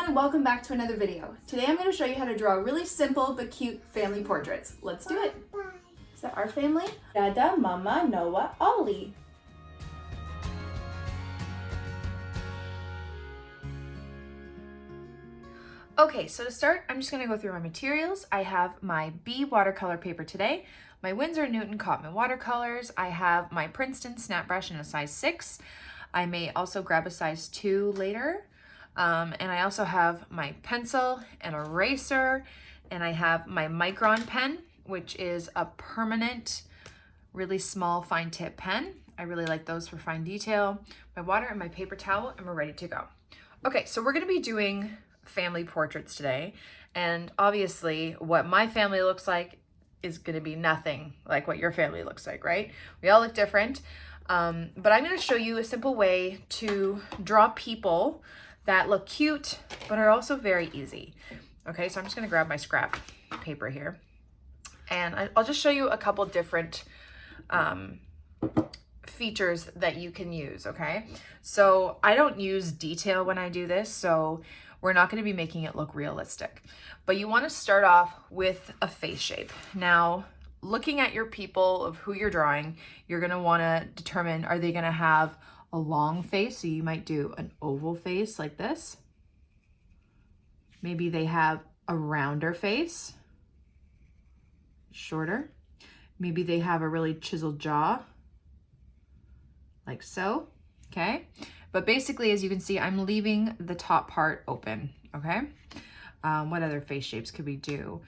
everyone, and welcome back to another video. Today I'm going to show you how to draw really simple but cute family portraits. Let's do it. Is that our family? Dada, Mama, Noah, Ollie. Okay, so to start, I'm just going to go through my materials. I have my B watercolor paper today, my Winsor Newton Cotman watercolors. I have my Princeton snap brush in a size 6. I may also grab a size 2 later. And I also have my pencil and eraser, and I have my Micron pen, which is a permanent, really small fine tip pen. I really like those for fine detail. My water and my paper towel, and we're ready to go. Okay, so we're gonna be doing family portraits today, and obviously what my family looks like is gonna be nothing like what your family looks like, right? We all look different, but I'm gonna show you a simple way to draw people that look cute, but are also very easy. Okay, so I'm just gonna grab my scrap paper here, and I'll just show you a couple different features that you can use, okay? So I don't use detail when I do this, so we're not gonna be making it look realistic. But you wanna start off with a face shape. Now, looking at your people of who you're drawing, you're gonna wanna determine, are they gonna have a long face? So you might do an oval face like this. Maybe they have a rounder face, shorter. Maybe they have a really chiseled jaw, like so, okay? But basically, as you can see, I'm leaving the top part open, okay? What other face shapes could we do?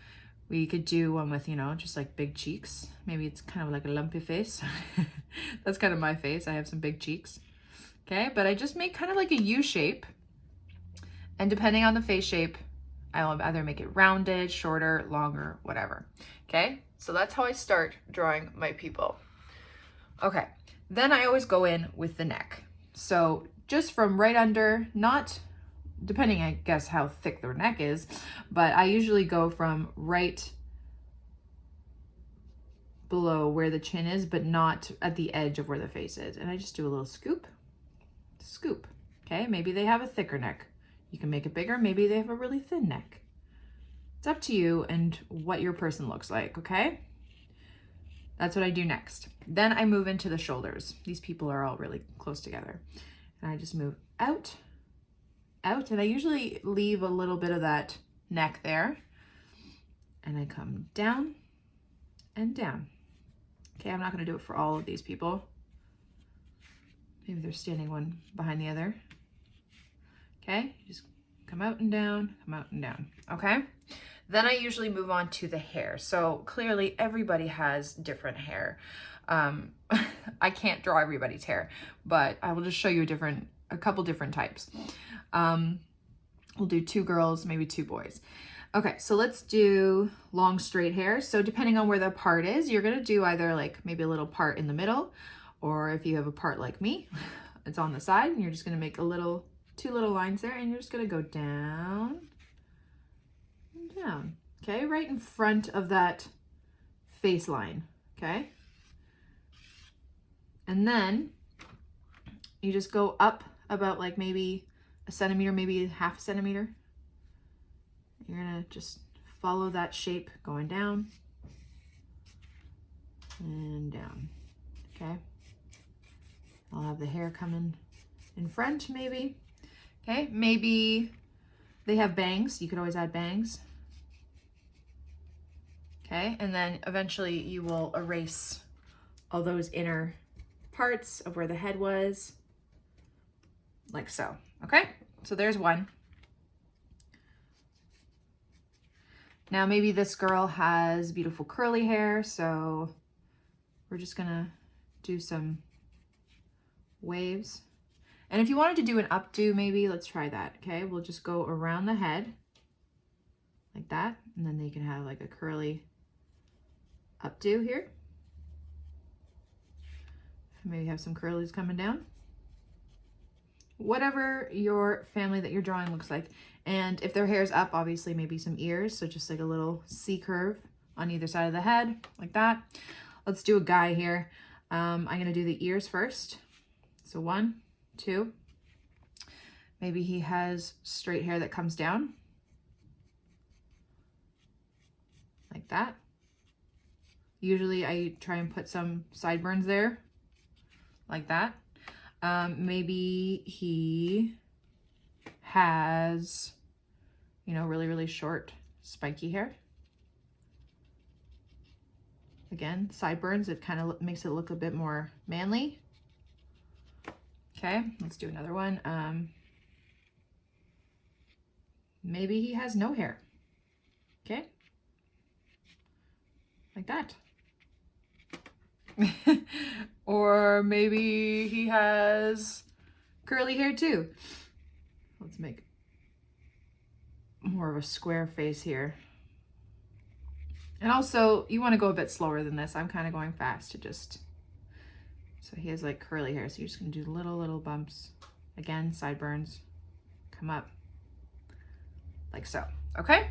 We could do one with, you know, just like big cheeks. Maybe it's kind of like a lumpy face. That's kind of my face. I have some big cheeks. Okay, but I just make kind of like a U shape, and depending on the face shape, I'll either make it rounded, shorter, longer, whatever. Okay, so that's how I start drawing my people. Okay, then I always go in with the neck. So just from right under, not depending, I guess, how thick their neck is, but I usually go from right below where the chin is, but not at the edge of where the face is. And I just do a little scoop. Okay, maybe they have a thicker neck. You can make it bigger. Maybe they have a really thin neck. It's up to you and what your person looks like, okay? That's what I do next. Then I move into the shoulders. These people are all really close together. And I just move out, and I usually leave a little bit of that neck there. And I come down and down. Okay, I'm not gonna do it for all of these people. Maybe they're standing one behind the other. Okay, just come out and down, okay? Then I usually move on to the hair. So clearly everybody has different hair. I can't draw everybody's hair, but I will just show you a couple different types. We'll do 2 girls, maybe 2 boys. Okay, so let's do long straight hair. So depending on where the part is, you're gonna do either like maybe a little part in the middle, or if you have a part like me, it's on the side, and you're just gonna make 2 little lines there, and you're just gonna go down and down, okay? Right in front of that face line, okay? And then you just go up about like maybe a centimeter, maybe half a centimeter. You're gonna just follow that shape going down and down, okay? I'll have the hair coming in front, maybe. Okay, maybe they have bangs. You could always add bangs. Okay, and then eventually you will erase all those inner parts of where the head was, like so. Okay, so there's one. Now maybe this girl has beautiful curly hair, so we're just gonna do some waves. And if you wanted to do an updo, maybe let's try that. Okay, we'll just go around the head like that, and then they can have like a curly updo here. Maybe have some curlies coming down. Whatever your family that you're drawing looks like. And if their hair's up, obviously maybe some ears, so just like a little C curve on either side of the head, like that. Let's do a guy here. I'm gonna do the ears first. So 1, 2, Maybe he has straight hair that comes down. Like that. Usually I try and put some sideburns there. Like that. Maybe he has, you know, really, really short, spiky hair. Again, sideburns, it kind of makes it look a bit more manly. Okay, let's do another one. Maybe he has no hair. Okay, like that. Or maybe he has curly hair too. Let's make more of a square face here. And also, you want to go a bit slower than this. I'm kind of going fast to just... So he has like curly hair, so you're just going to do little bumps. Again, sideburns. Come up. Like so. Okay?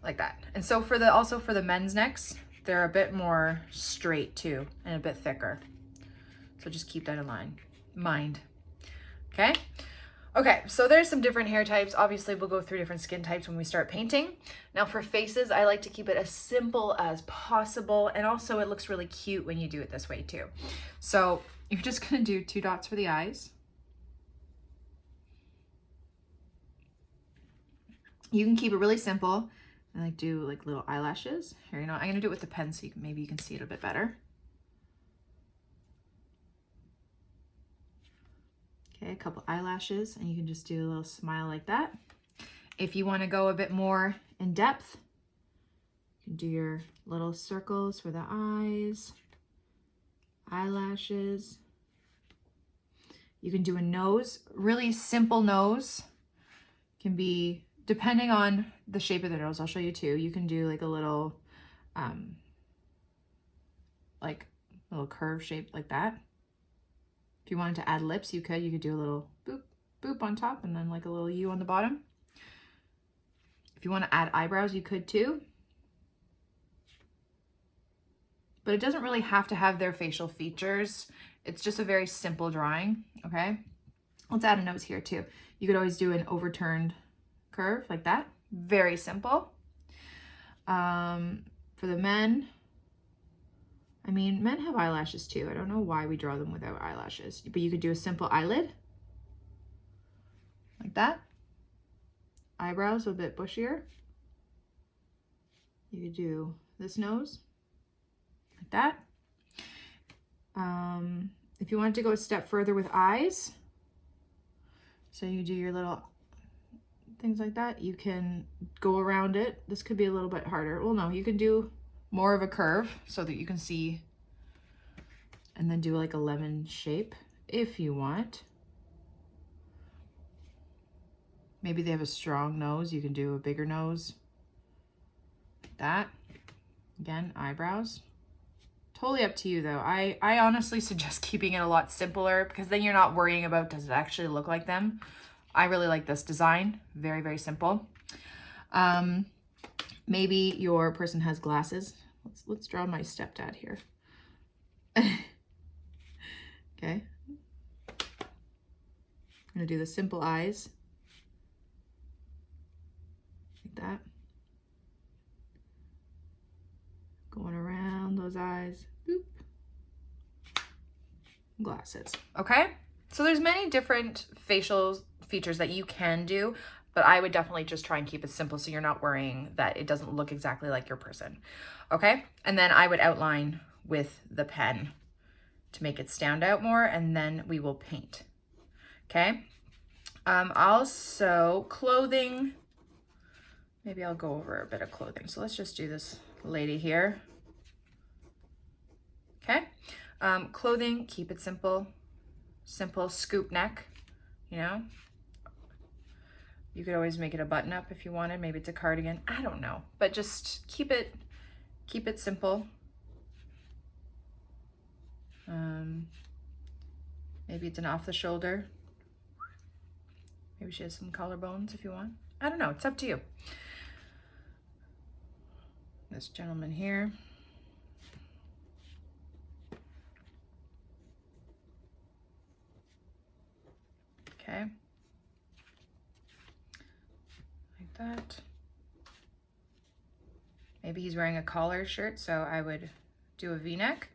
Like that. And so for the also for the men's necks, they're a bit more straight too, and a bit thicker. So just keep that in mind. Okay? Okay, so there's some different hair types. Obviously, we'll go through different skin types when we start painting. Now for faces, I like to keep it as simple as possible, and also it looks really cute when you do it this way too. So you're just gonna do 2 dots for the eyes. You can keep it really simple and like do like little eyelashes. Here, you know, I'm gonna do it with the pen so maybe you can see it a bit better. Okay, a couple eyelashes, and you can just do a little smile like that. If you want to go a bit more in depth, you can do your little circles for the eyes, eyelashes. You can do a nose, really simple nose. Can be, depending on the shape of the nose, I'll show you too. You can do like a little curve shape like that. If you wanted to add lips, you could do a little boop, boop on top and then like a little U on the bottom. If you want to add eyebrows, you could too. But it doesn't really have to have their facial features. It's just a very simple drawing, okay? Let's add a nose here too. You could always do an overturned curve like that. Very simple. For the men, I mean, men have eyelashes too. I don't know why we draw them without eyelashes, but you could do a simple eyelid like that. Eyebrows a bit bushier. You could do this nose like that. If you wanted to go a step further with eyes, so you do your little things like that, you can go around it. This could be a little bit harder. Well, no, you can do more of a curve so that you can see, and then do like a lemon shape if you want. Maybe they have a strong nose, you can do a bigger nose like that. Again, eyebrows. Totally up to you though. I honestly suggest keeping it a lot simpler, because then you're not worrying about does it actually look like them. I really like this design. Very, very simple. Maybe your person has glasses. Let's draw my stepdad here. Okay. I'm gonna do the simple eyes. Like that. Going around those eyes. Boop. Glasses. Okay? So there's many different facial features that you can do, but I would definitely just try and keep it simple so you're not worrying that it doesn't look exactly like your person. Okay? And then I would outline with the pen to make it stand out more, and then we will paint. Okay? Also, clothing. Maybe I'll go over a bit of clothing. So let's just do this lady here. Okay? Clothing, keep it simple. Simple scoop neck, you know? You could always make it a button up if you wanted. Maybe it's a cardigan. I don't know. But just keep it simple. Maybe it's an off the shoulder. Maybe she has some collarbones if you want. I don't know. It's up to you. This gentleman here. Okay. Like that. Maybe he's wearing a collared shirt, so I would do a V-neck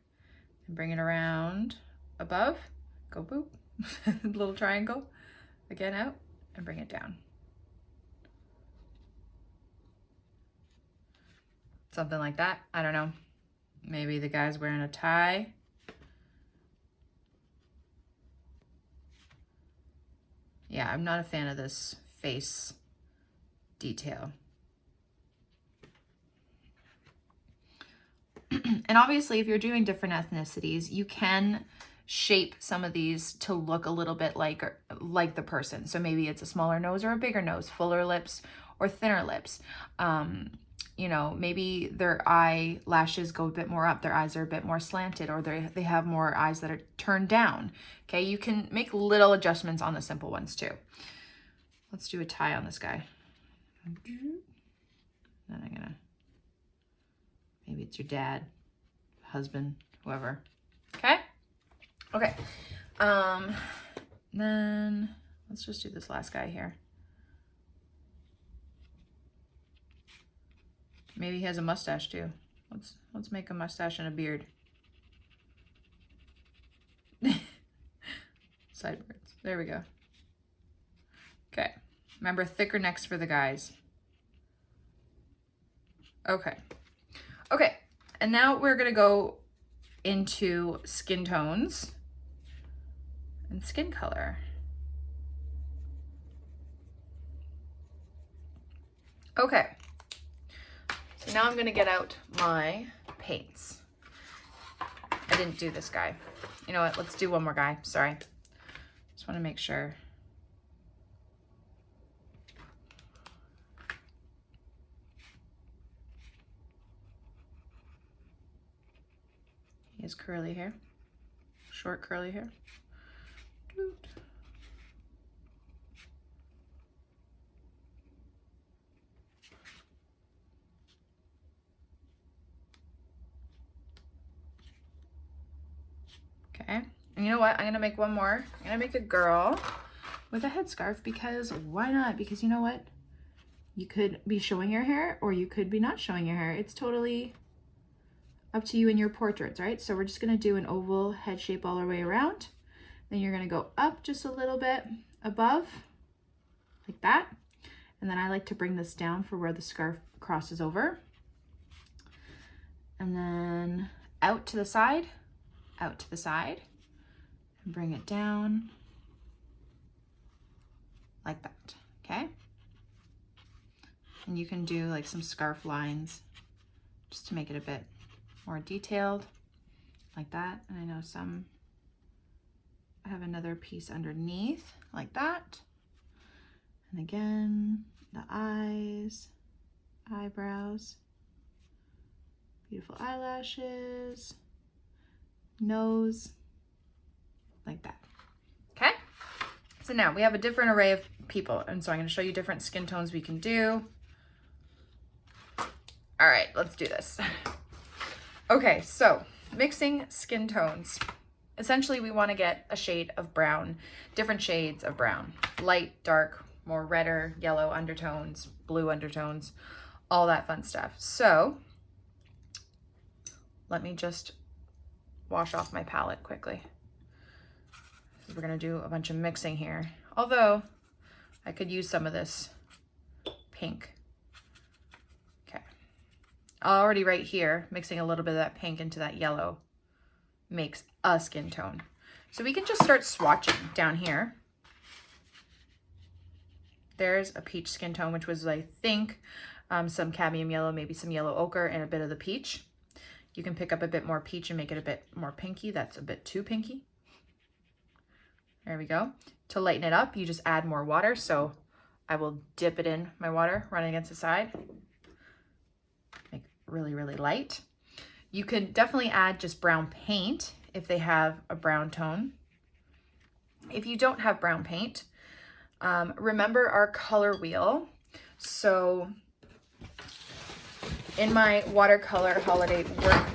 and bring it around above. Go boop. Little triangle. Again out and bring it down. Something like that. I don't know. Maybe the guy's wearing a tie. Yeah, I'm not a fan of this face detail. And obviously, if you're doing different ethnicities, you can shape some of these to look a little bit like the person. So maybe it's a smaller nose or a bigger nose, fuller lips or thinner lips. You know, maybe their eyelashes go a bit more up, their eyes are a bit more slanted, or they have more eyes that are turned down. Okay, you can make little adjustments on the simple ones too. Let's do a tie on this guy. Then I'm gonna, maybe it's your dad, husband, whoever. Okay? Okay. Then let's just do this last guy here. Maybe he has a mustache too. Let's make a mustache and a beard. Sideburns. There we go. Okay. Remember, thicker necks for the guys. Okay. Okay. And now we're going to go into skin tones and skin color. Okay. So now I'm going to get out my paints. I didn't do this guy. You know what? Let's do one more guy. Sorry. Just want to make sure. He has curly hair. Short curly hair. Okay, and you know what? I'm gonna make one more. I'm gonna make a girl with a headscarf because why not? Because you know what? You could be showing your hair or you could be not showing your hair. It's totally up to you in your portraits, right? So we're just gonna do an oval head shape all our way around. Then you're gonna go up just a little bit above, like that. And then I like to bring this down for where the scarf crosses over. And then out to the side, and bring it down like that, okay? And you can do like some scarf lines just to make it a bit more detailed, like that. And I know I have another piece underneath, like that. And again, the eyes, eyebrows, beautiful eyelashes, nose, like that. Okay? So now we have a different array of people, and so I'm going to show you different skin tones we can do. All right, let's do this. Okay, so mixing skin tones. Essentially, we want to get a shade of brown, different shades of brown, light, dark, more redder, yellow undertones, blue undertones, all that fun stuff. So let me just wash off my palette quickly. We're gonna do a bunch of mixing here. Although I could use some of this pink. Okay. Already right here, mixing a little bit of that pink into that yellow makes a skin tone. So we can just start swatching down here. There's a peach skin tone, which was, I think, some cadmium yellow, maybe some yellow ochre, and a bit of the peach. You can pick up a bit more peach and make it a bit more pinky. That's a bit too pinky. There we go. To lighten it up, you just add more water. So I will dip it in my water, run it against the side. Make it really, really light. You can definitely add just brown paint if they have a brown tone. If you don't have brown paint, remember our color wheel. So in my watercolor holiday work,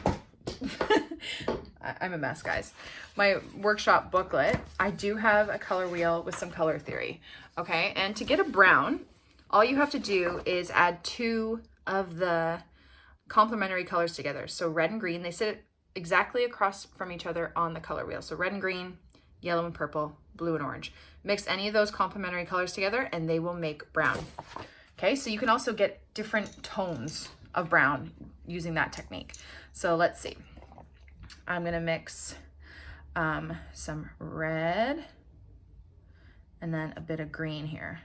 I'm a mess, guys. My workshop booklet, I do have a color wheel with some color theory, okay? And to get a brown, all you have to do is add 2 of the complementary colors together. So red and green, they sit exactly across from each other on the color wheel. So red and green, yellow and purple, blue and orange. Mix any of those complementary colors together and they will make brown. Okay, so you can also get different tones of brown using that technique. So let's see. I'm gonna mix some red and then a bit of green here.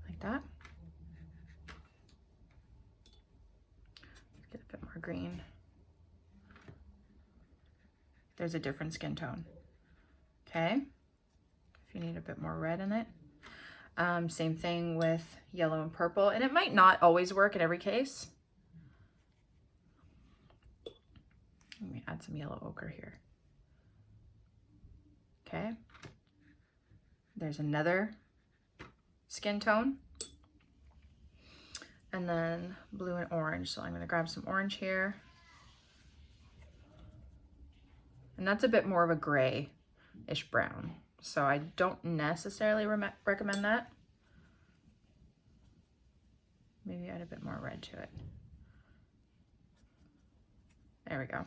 Like that. Get a bit more green. There's a different skin tone. Okay, if you need a bit more red in it. Same thing with yellow and purple, and it might not always work in every case. Let me add some yellow ochre here. Okay, there's another skin tone. And then blue and orange, so I'm gonna grab some orange here. And that's a bit more of a grayish brown. So I don't necessarily recommend that. Maybe add a bit more red to it. There we go.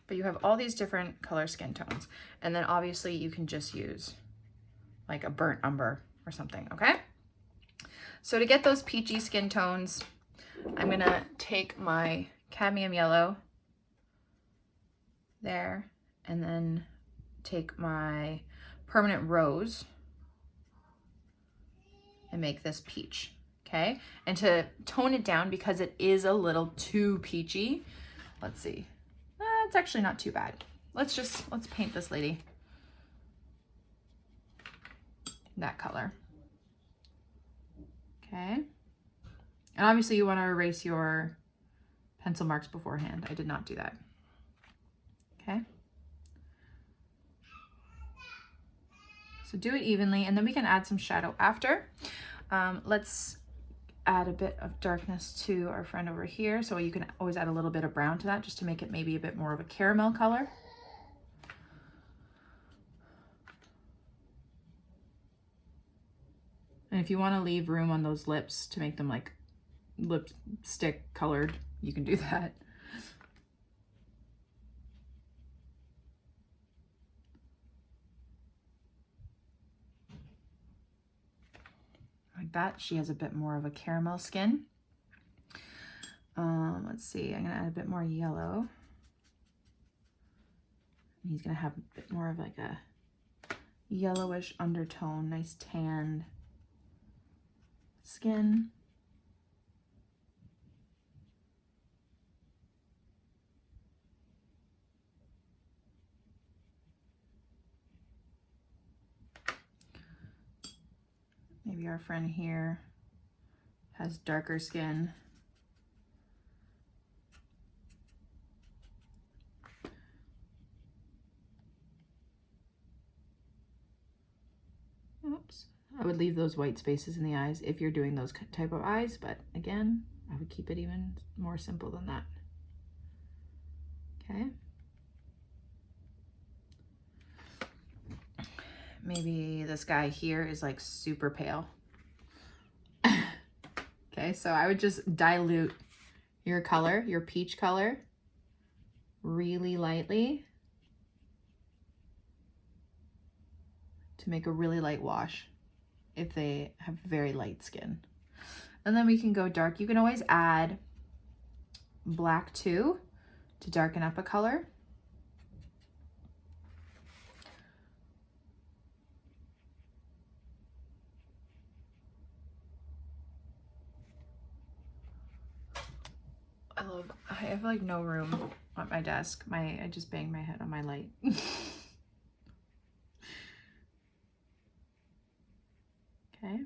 But you have all these different color skin tones. And then obviously you can just use like a burnt umber or something, okay? So to get those peachy skin tones, I'm gonna take my cadmium yellow there and then take my permanent rose and make this peach, okay? And to tone it down because it is a little too peachy, let's see. It's actually not too bad. Let's paint this lady that color. Okay. And obviously you want to erase your pencil marks beforehand. I did not do that. Okay. So do it evenly, and then we can add some shadow after. Let's add a bit of darkness to our friend over here. So you can always add a little bit of brown to that just to make it maybe a bit more of a caramel color. And if you want to leave room on those lips to make them like lipstick colored, you can do that. Like that. She has a bit more of a caramel skin. Let's see, I'm gonna add a bit more yellow. And he's gonna have a bit more of like a yellowish undertone, nice tanned skin. Maybe our friend here has darker skin. Oops. I would leave those white spaces in the eyes if you're doing those type of eyes, but again, I would keep it even more simple than that. Okay. Maybe this guy here is like super pale. Okay, so I would just dilute your color, your peach color, really lightly to make a really light wash if they have very light skin. And then we can go dark. You can always add black too to darken up a color. I have like no room at my desk. I just banged my head on my light. Okay,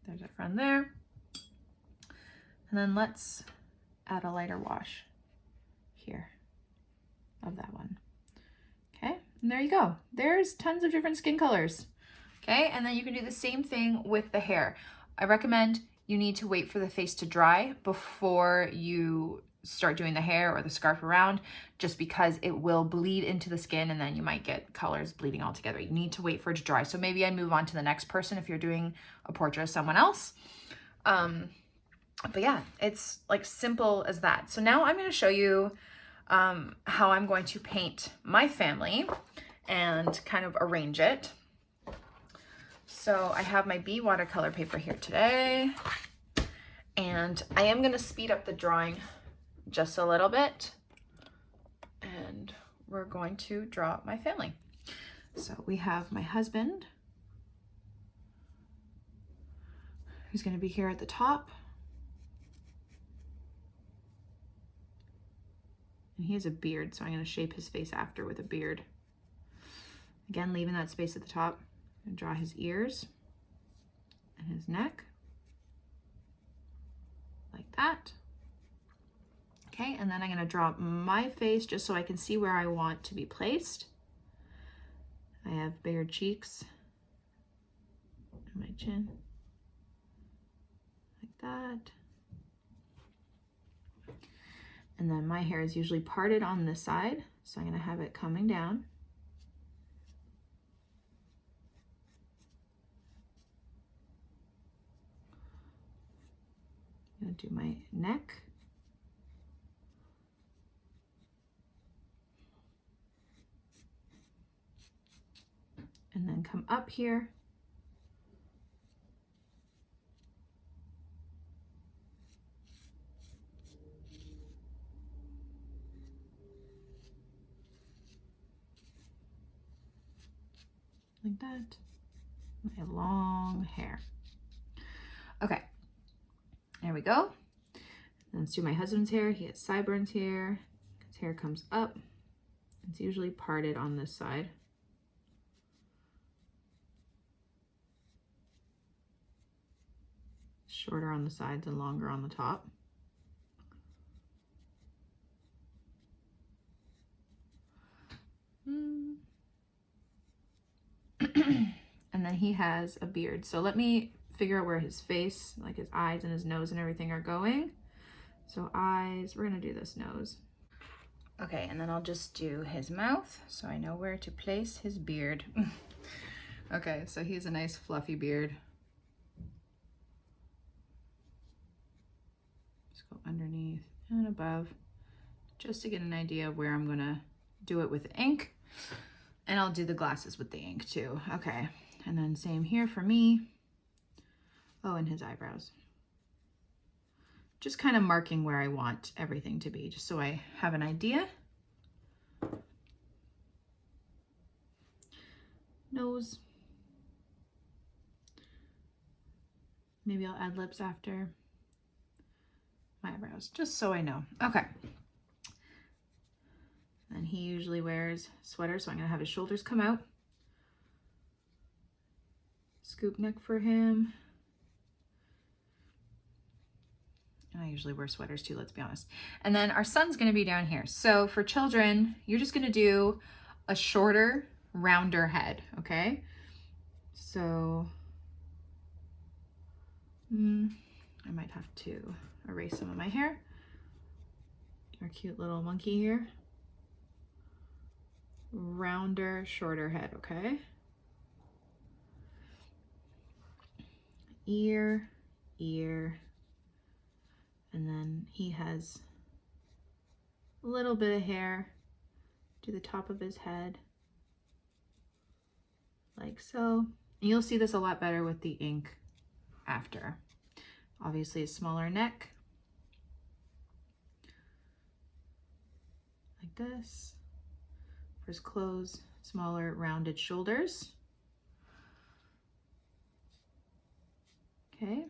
there's our friend there. And then let's add a lighter wash here of that one. Okay, and there you go. There's tons of different skin colors. Okay, and then you can do the same thing with the hair. I recommend you need to wait for the face to dry before you start doing the hair or the scarf around, just because it will bleed into the skin and then you might get colors bleeding all together. You need to wait for it to dry. So maybe I'd move on to the next person if you're doing a portrait of someone else. But yeah, it's like simple as that. So now I'm going to show you how I'm going to paint my family and kind of arrange it. So I have my B watercolor paper here today, and I am going to speed up the drawing just a little bit, and we're going to draw my family. So we have my husband, who's going to be here at the top. And he has a beard, so I'm going to shape his face after with a beard. Again, leaving that space at the top. I'm going to draw his ears and his neck, like that. Okay, and then I'm going to draw my face just so I can see where I want to be placed. I have bigger cheeks and my chin, like that. And then my hair is usually parted on this side, so I'm going to have it coming down. I'm going to do my neck. And then come up here. Like that. My long hair. Okay, there we go. And let's do my husband's hair. He has sideburns here. His hair comes up. It's usually parted on this side. Shorter on the sides and longer on the top. And then he has a beard. So let me figure out where his face, like his eyes and his nose and everything are going. So eyes, we're gonna do this nose. Okay, and then I'll just do his mouth so I know where to place his beard. Okay, so he has a nice fluffy beard. Just go underneath and above, just to get an idea of where I'm gonna do it with ink. And I'll do the glasses with the ink too. Okay, and then same here for me. Oh, and his eyebrows. Just kind of marking where I want everything to be, just so I have an idea. Nose. Maybe I'll add lips after. My eyebrows, just so I know. Okay. And he usually wears sweaters, so I'm gonna have his shoulders come out. Scoop neck for him. And I usually wear sweaters too, let's be honest. And then our son's gonna be down here. So for children, you're just gonna do a shorter, rounder head, okay? So, I might have to erase some of my hair. Our cute little monkey here. Rounder, shorter head, okay? Ear, ear. And then he has a little bit of hair to the top of his head, like so. And you'll see this a lot better with the ink after. Obviously a smaller neck, like this. For his clothes, smaller rounded shoulders. Okay.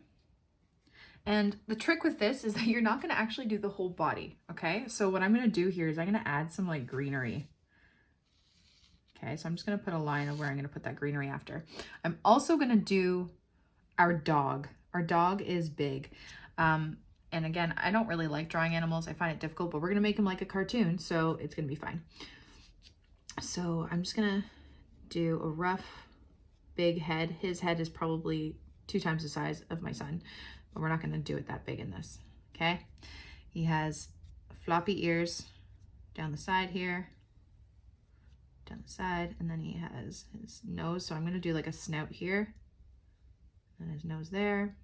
And the trick with this is that you're not going to actually do the whole body, okay? So what I'm going to do here is I'm going to add some like greenery. Okay, so I'm just going to put a line of where I'm going to put that greenery after. I'm also going to do our dog. Our dog is big. And again, I don't really like drawing animals. I find it difficult, but we're going to make him like a cartoon, so it's going to be fine. So I'm just going to do a rough, big head. His head is probably 2 times the size of my son. but we're not gonna do it that big in this, okay? He has floppy ears down the side here, down the side, and then he has his nose. So I'm gonna do like a snout here, and his nose there.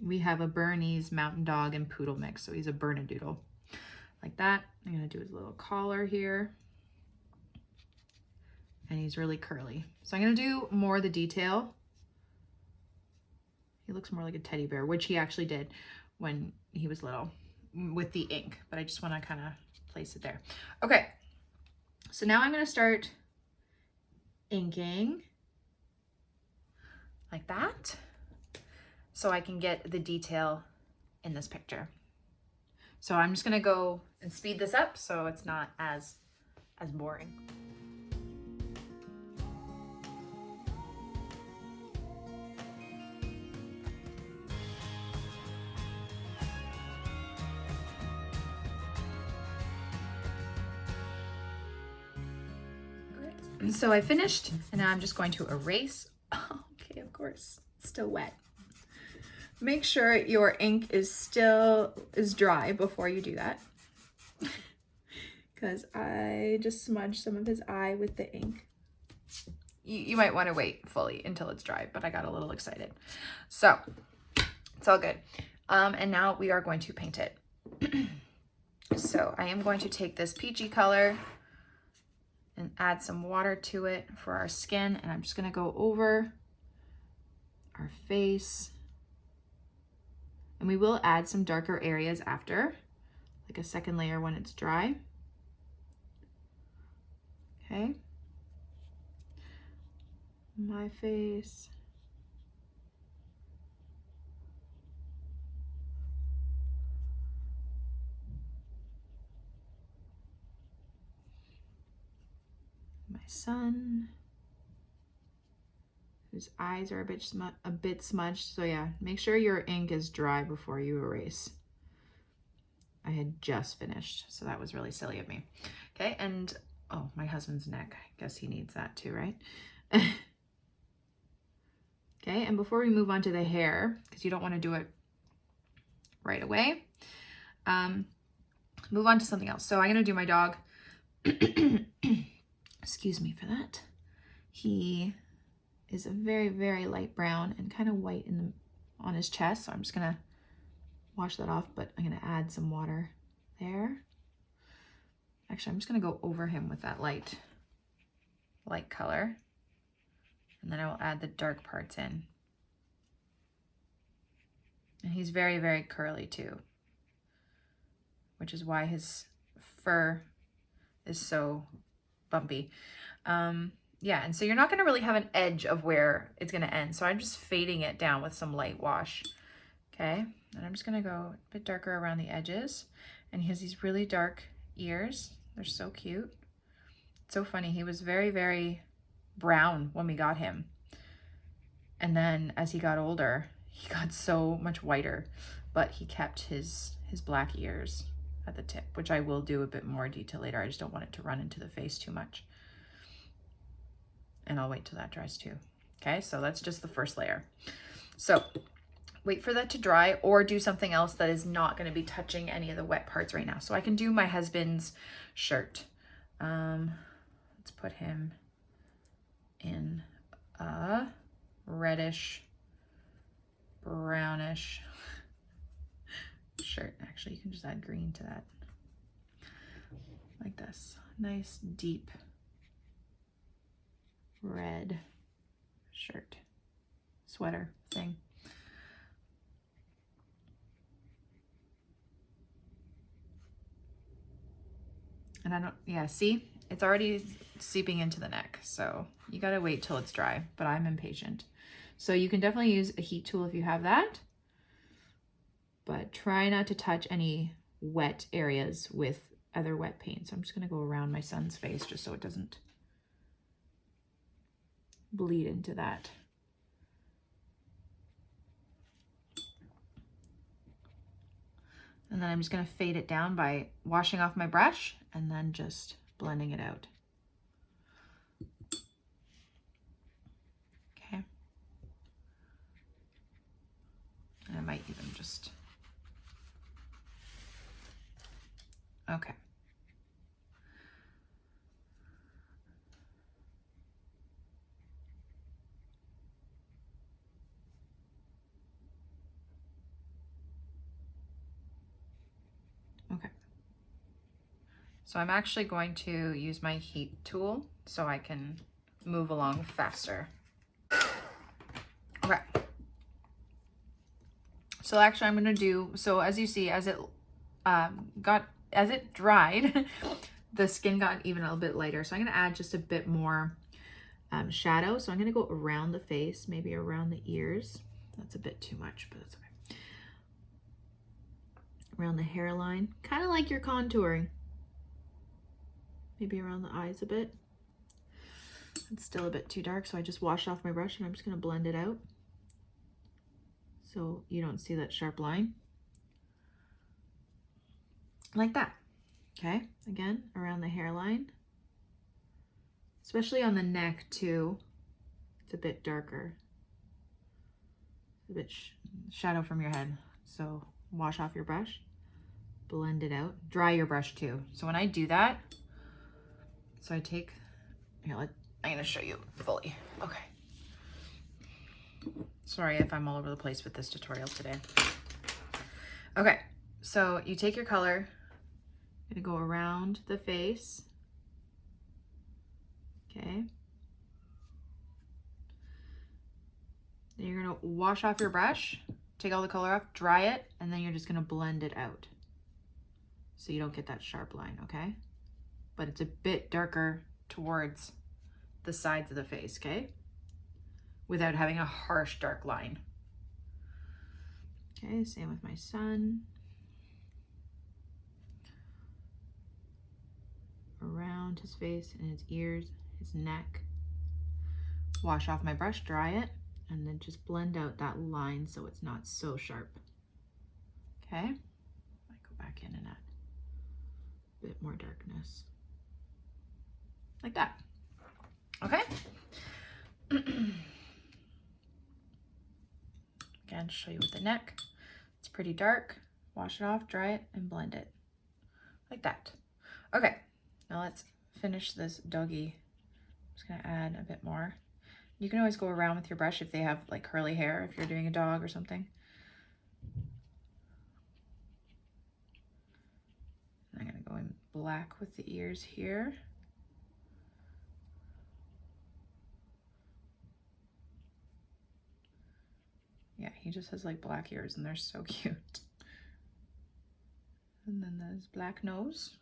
We have a Bernese Mountain Dog and Poodle mix, so he's a Bernedoodle. Like that. I'm gonna do his little collar here. And he's really curly. So I'm gonna do more of the detail. He looks more like a teddy bear, which he actually did when he was little with the ink, but I just wanna kinda place it there. Okay, so now I'm gonna start inking like that, so I can get the detail in this picture. So I'm just gonna go and speed this up so it's not as boring. So I finished, and now I'm just going to erase. Oh, okay, of course, it's still wet. Make sure your ink is dry before you do that, because I just smudged some of his eye with the ink. You might want to wait fully until it's dry, but I got a little excited. So it's all good. And now we are going to paint it. So I am going to take this peachy color and add some water to it for our skin. And I'm just gonna go over our face. And we will add some darker areas after, like a second layer when it's dry. Okay. My face. My son, whose eyes are a bit smudged. So yeah, make sure your ink is dry before you erase. I had just finished, so that was really silly of me. Okay, and oh, my husband's neck. I guess he needs that too, right? Okay, and before we move on to the hair, because you don't want to do it right away, move on to something else. So I'm gonna do my dog. Excuse me for that. He is a very, very light brown and kind of white on his chest. So I'm just gonna wash that off, but I'm gonna add some water there. Actually, I'm just gonna go over him with that light color. And then I will add the dark parts in. And he's very, very curly too, which is why his fur is so bumpy. Yeah, and so you're not going to really have an edge of where it's going to end. So I'm just fading it down with some light wash. Okay, and I'm just going to go a bit darker around the edges. And he has these really dark ears. They're so cute. It's so funny. He was very, very brown when we got him. And then as he got older, he got so much whiter, but he kept his black ears at the tip, which I will do a bit more detail later. I just don't want it to run into the face too much. And I'll wait till that dries too. Okay, so that's just the first layer. So wait for that to dry, or do something else that is not going to be touching any of the wet parts right now. So I can do my husband's shirt. Let's put him in a reddish, brownish shirt. Actually, you can just add green to that. Like this. Nice, deep red shirt, sweater thing. And I don't, yeah, see, it's already seeping into the neck. So you got to wait till it's dry, but I'm impatient. So you can definitely use a heat tool if you have that, but try not to touch any wet areas with other wet paint. So I'm just going to go around my son's face just so it doesn't bleed into that. And then I'm just going to fade it down by washing off my brush and then just blending it out. Okay. Okay. Okay. So I'm actually going to use my heat tool so I can move along faster. Okay. So actually I'm gonna do, so as you see, as it dried, the skin got even a little bit lighter. So I'm gonna add just a bit more shadow. So I'm gonna go around the face, maybe around the ears. That's a bit too much, but that's okay. Around the hairline, kind of like you're contouring. Maybe around the eyes a bit. It's still a bit too dark, so I just washed off my brush and I'm just gonna blend it out so you don't see that sharp line. Like that. Okay, again, around the hairline. Especially on the neck too. It's a bit darker. A bit shadow from your head. So wash off your brush, blend it out, dry your brush too. So when I do that, so I take, here, I'm gonna show you fully. Okay. Sorry if I'm all over the place with this tutorial today. Okay, so you take your color, you're gonna go around the face. Okay. Then you're gonna wash off your brush, take all the color off, dry it, and then you're just gonna blend it out. So you don't get that sharp line, okay? But it's a bit darker towards the sides of the face, okay? Without having a harsh dark line. Okay, same with my son. Around his face and his ears, his neck. Wash off my brush, dry it, and then just blend out that line so it's not so sharp. Okay, I go back in and add a bit more darkness. Like that. Okay. Again, show you with the neck. It's pretty dark. Wash it off, dry it, and blend it. Like that. Okay, now let's finish this doggy. I'm just gonna add a bit more. You can always go around with your brush if they have like curly hair, if you're doing a dog or something. I'm gonna go in black with the ears here. Yeah, he just has like black ears and they're so cute. And then there's black nose.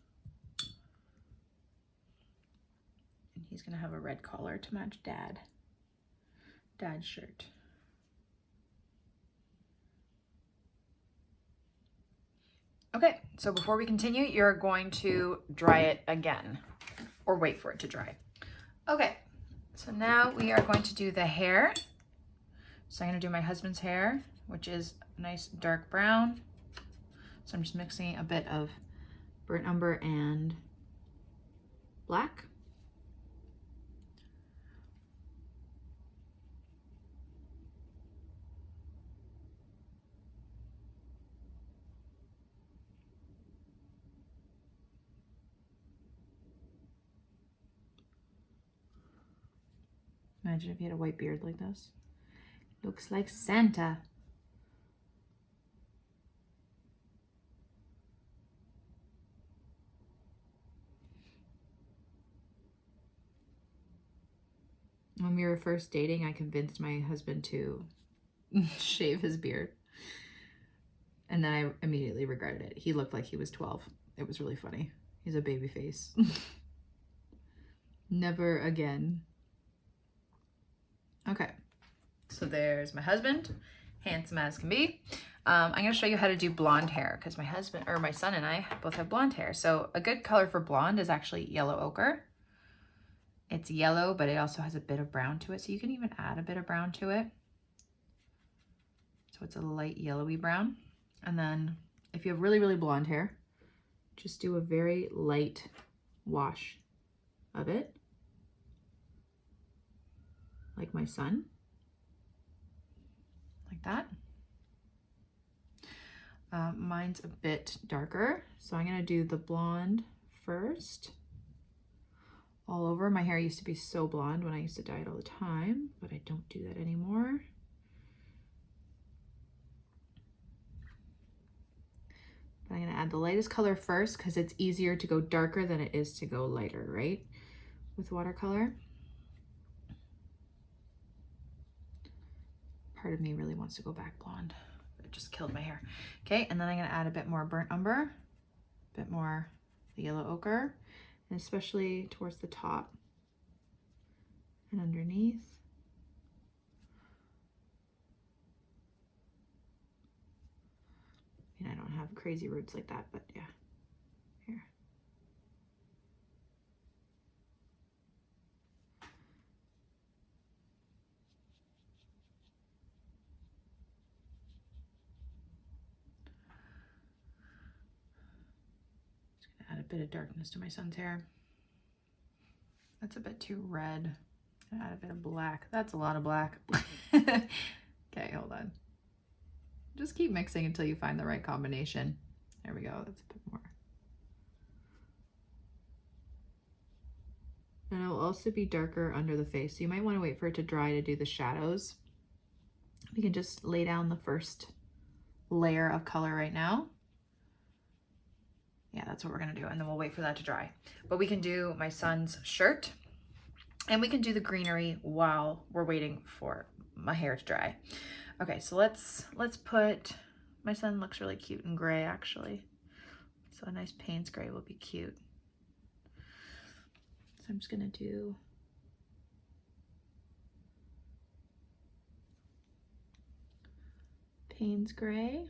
And he's gonna have a red collar to match Dad's shirt. Okay, so before we continue, you're going to dry it again, or wait for it to dry. Okay, so now we are going to do the hair. So I'm gonna do my husband's hair, which is a nice dark brown. So I'm just mixing a bit of burnt umber and black. Imagine if you had a white beard like this. Looks like Santa. When we were first dating, I convinced my husband to shave his beard. And then I immediately regretted it. He looked like he was 12. It was really funny. He's a baby face. Never again. Okay. So there's my husband, handsome as can be. I'm going to show you how to do blonde hair because my son and I both have blonde hair. So a good color for blonde is actually yellow ochre. It's yellow, but it also has a bit of brown to it. So you can even add a bit of brown to it. So it's a light yellowy brown. And then if you have really, really blonde hair, just do a very light wash of it. Like my son. Like that. Mine's a bit darker, so I'm gonna do the blonde first. All over. My hair used to be so blonde when I used to dye it all the time, but I don't do that anymore. But I'm gonna add the lightest color first because it's easier to go darker than it is to go lighter, right? With watercolor. Part of me really wants to go back blonde. It just killed my hair. Okay, and then I'm gonna add a bit more burnt umber, a bit more the yellow ochre, and especially towards the top and underneath. I don't have crazy roots like that, but yeah, here. Just gonna add a bit of darkness to my son's hair. That's a bit too red. Add a bit of black. That's a lot of black. Okay, hold on. Just keep mixing until you find the right combination. There we go, that's a bit more. And it will also be darker under the face, so you might want to wait for it to dry to do the shadows. We can just lay down the first layer of color right now. Yeah, that's what we're gonna do, and then we'll wait for that to dry. But we can do my son's shirt, and we can do the greenery while we're waiting for my hair to dry. Okay, so let's put, my son looks really cute in gray actually. So a nice Payne's gray will be cute. So I'm just gonna do Payne's gray.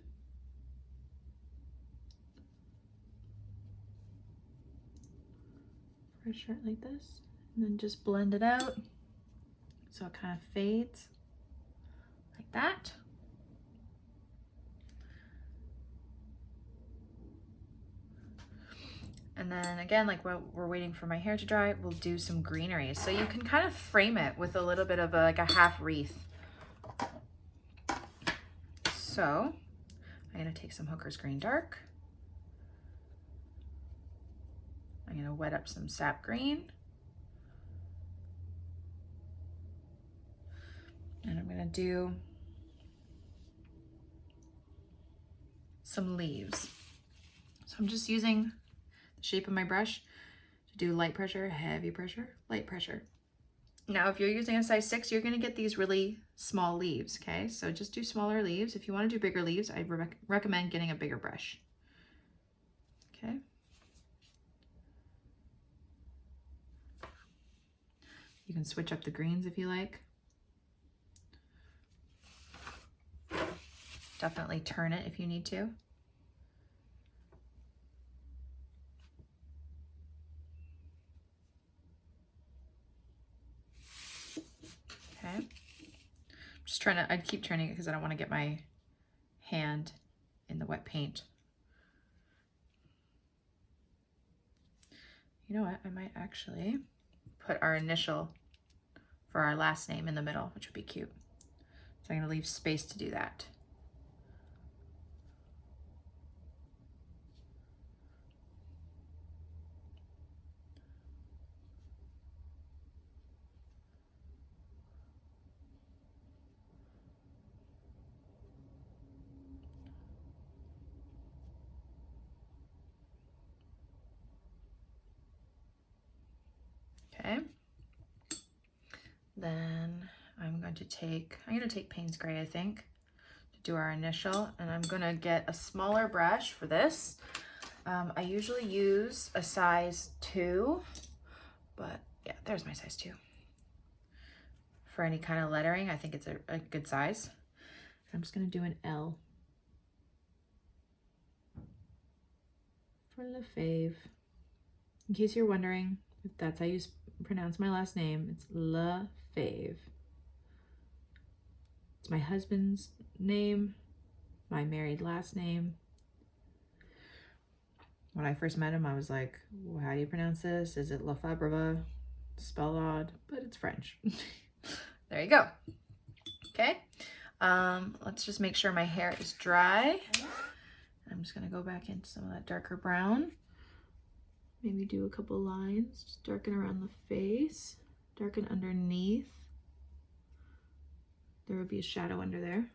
For a shirt like this. And then just blend it out so it kind of fades. Like that. And then again, like we're waiting for my hair to dry, we'll do some greenery. So you can kind of frame it with a little bit of like a half wreath. So I'm gonna take some Hooker's Green Dark. I'm gonna wet up some sap green. And I'm gonna do some leaves. So I'm just using the shape of my brush to do light pressure, heavy pressure, light pressure. Now, if you're using a size 6, you're gonna get these really small leaves, okay? So just do smaller leaves. If you wanna do bigger leaves, I recommend getting a bigger brush, okay? You can switch up the greens if you like. Definitely turn it if you need to. Okay. I'm just trying to, I keep turning it because I don't want to get my hand in the wet paint. You know what? I might actually put our initial for our last name in the middle, which would be cute. So I'm going to leave space to do that. Okay, then I'm going to take Payne's Gray, I think, to do our initial, and I'm gonna get a smaller brush for this. I usually use a size 2, but yeah, there's my size 2. For any kind of lettering, I think it's a good size. I'm just gonna do an L for Lefebvre. In case you're wondering if that's how you pronounce my last name, it's Lefebvre. It's my husband's name, my married last name. When I first met him, I was like, well, how do you pronounce this? Is it Lefebvre? Spelled odd, but it's French. There you go. Okay, let's just make sure my hair is dry. I'm just gonna go back into some of that darker brown. Maybe do a couple lines, just darken around the face, darken underneath. There would be a shadow under there.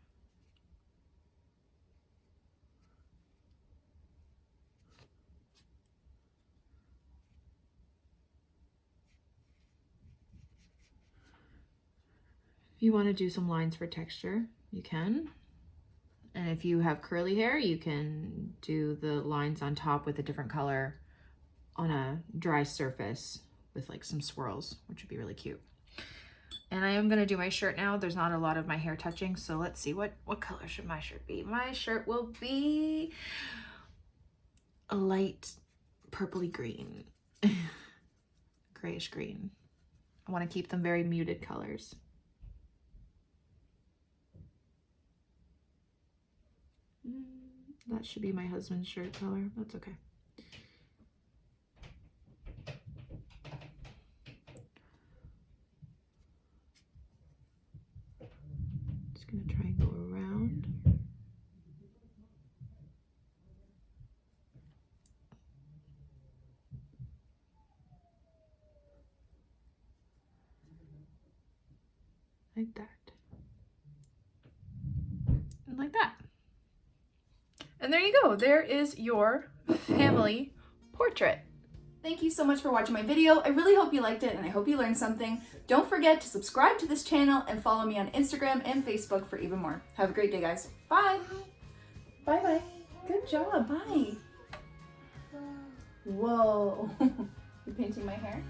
If you want to do some lines for texture, you can. And if you have curly hair, you can do the lines on top with a different color on a dry surface with like some swirls, which would be really cute. And I am gonna do my shirt now. There's not a lot of my hair touching, so let's see, what color should my shirt be? My shirt will be a light purpley green, grayish green. I wanna keep them very muted colors. That should be my husband's shirt color. That's okay. Just gonna try and go around. Like that. And like that. And there you go. There is your family portrait. Thank you so much for watching my video. I really hope you liked it and I hope you learned something. Don't forget to subscribe to this channel and follow me on Instagram and Facebook for even more. Have a great day, guys. Bye. Bye-bye. Good job. Bye. Whoa. You painting my hair?